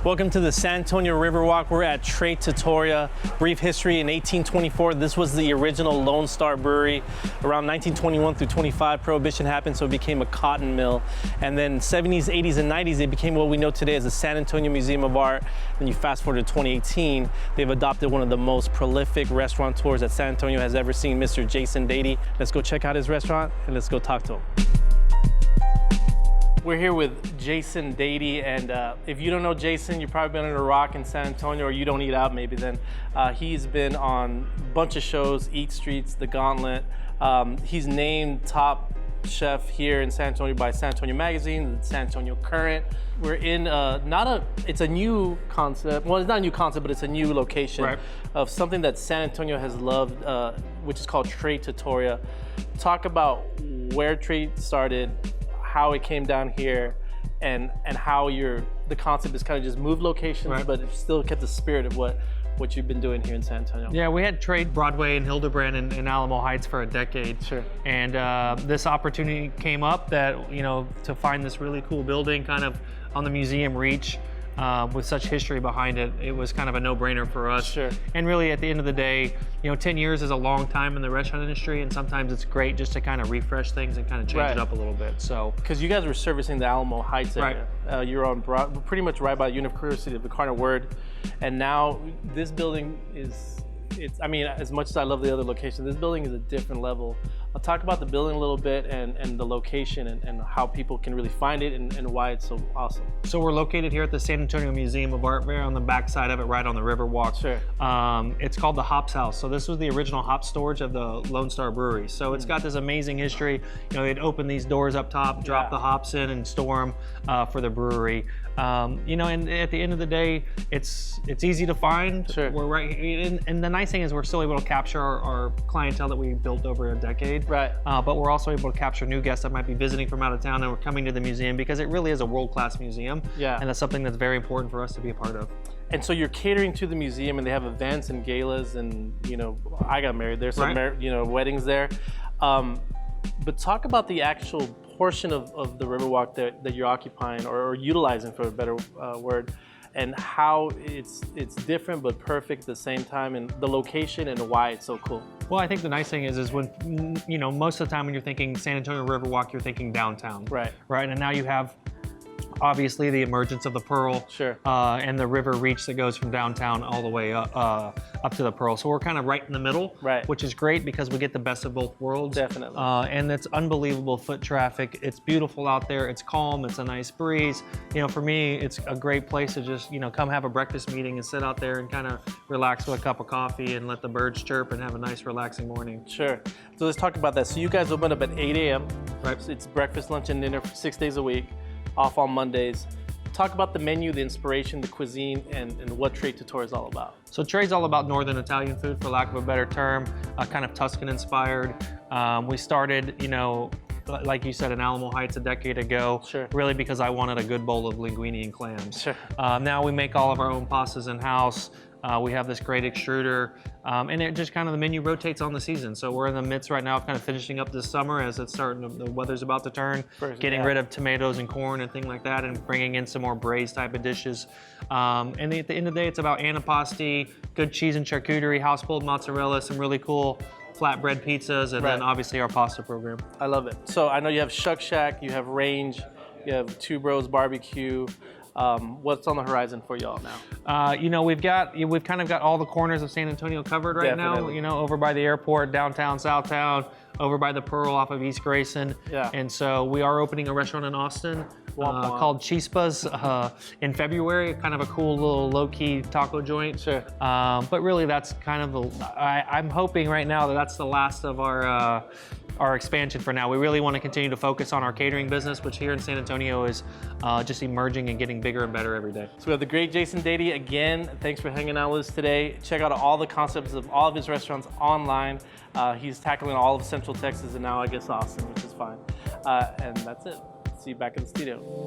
Welcome to the San Antonio Riverwalk. We're at Trattoria. Brief history: in 1824, this was the original Lone Star Brewery. Around 1921 through 25, Prohibition happened, so it became a cotton mill. And then 70s, 80s, and 90s, it became what we know today as the San Antonio Museum of Art. Then you fast forward to 2018, they've adopted one of the most prolific restaurateurs that San Antonio has ever seen, Mr. Jason Dady. Let's go check out his restaurant and let's go talk to him. We're here with Jason Dady, and if you don't know Jason, you've probably been under a rock in San Antonio, or you don't eat out maybe then. He's been on a bunch of shows, Eat Streets, The Gauntlet. He's named top chef here in San Antonio by San Antonio Magazine, the San Antonio Current. We're in it's a new concept. Well, it's not a new concept, but it's a new location of something that San Antonio has loved, which is called Trattoria. Talk about where Trey started, how it came down here, and how the concept has kind of just moved locations, but it still kept the spirit of what you've been doing here in San Antonio. Yeah, we had Trey Broadway and Hildebrand in Alamo Heights for a decade. Sure. And this opportunity came up that, to find this really cool building kind of on the museum reach, with such history behind it, it was kind of a no-brainer for us. Sure. And really, at the end of the day, 10 years is a long time in the restaurant industry, and sometimes it's great just to kind of refresh things and kind of change it up a little bit. So, because you guys were servicing the Alamo Heights area, you're on pretty much right by the University of the Cardinal Word, and now this building I mean, as much as I love the other location, this building is a different level. I'll talk about the building a little bit and the location and how people can really find it and why it's so awesome. So we're located here at the San Antonio Museum of Art, on the back side of it, right on the Riverwalk. Sure. It's called the Hops House. So this was the original hop storage of the Lone Star Brewery. So it's got this amazing history. They'd open these doors up top, drop the hops in, and store them for the brewery. And at the end of the day, it's easy to find. Sure. We're right, and the nice thing is we're still able to capture our clientele that we built over a decade. Right. But we're also able to capture new guests that might be visiting from out of town and we're coming to the museum because it really is a world-class museum. Yeah. And that's something that's very important for us to be a part of. And so you're catering to the museum, and they have events and galas, and I got married there, so weddings there. But talk about the actual portion of the Riverwalk that you're occupying or utilizing, for a better word, and how it's different but perfect at the same time, and the location and why it's so cool. Well, I think the nice thing is when, most of the time when you're thinking San Antonio Riverwalk, you're thinking downtown. Right. Right, and now you have obviously the emergence of the Pearl, and the river reach that goes from downtown all the way up to the Pearl. So we're kind of right in the middle, which is great because we get the best of both worlds. Definitely. And it's unbelievable foot traffic. It's beautiful out there. It's calm. It's a nice breeze. For me, it's a great place to just come have a breakfast meeting and sit out there and kind of relax with a cup of coffee and let the birds chirp and have a nice relaxing morning. Sure. So let's talk about that. So you guys open up at 8 a.m. Right. So it's breakfast, lunch, and dinner 6 days a week. Off on Mondays. Talk about the menu, the inspiration, the cuisine, and what Trattoria is all about. So Trey's all about Northern Italian food, for lack of a better term, kind of Tuscan inspired. We started, like you said, in Alamo Heights a decade ago, really because I wanted a good bowl of linguine and clams. Sure. Now we make all of our own pastas in-house. We have this great extruder, and it just kind of, the menu rotates on the season. So we're in the midst right now of kind of finishing up this summer as it's starting, the weather's about to turn, getting rid of tomatoes and corn and things like that, and bringing in some more braised type of dishes. And at the end of the day, it's about antipasti, good cheese and charcuterie, house-pulled mozzarella, some really cool flatbread pizzas, and then obviously our pasta program. I love it. So I know you have Shuck Shack, you have Range, you have Two Bros Barbecue. What's on the horizon for y'all now? We've kind of got all the corners of San Antonio covered right now. Over by the airport, downtown, Southtown, over by the Pearl off of East Grayson. Yeah. And so we are opening a restaurant in Austin called Chispas in February. Kind of a cool little low-key taco joint. Sure. But really, that's kind of I'm hoping right now that that's the last of our expansion for now. We really want to continue to focus on our catering business, which here in San Antonio is just emerging and getting bigger and better every day. So we have the great Jason Dady again. Thanks for hanging out with us today. Check out all the concepts of all of his restaurants online. He's tackling all of Central Texas and now I guess Austin, which is fine. And that's it. See you back in the studio.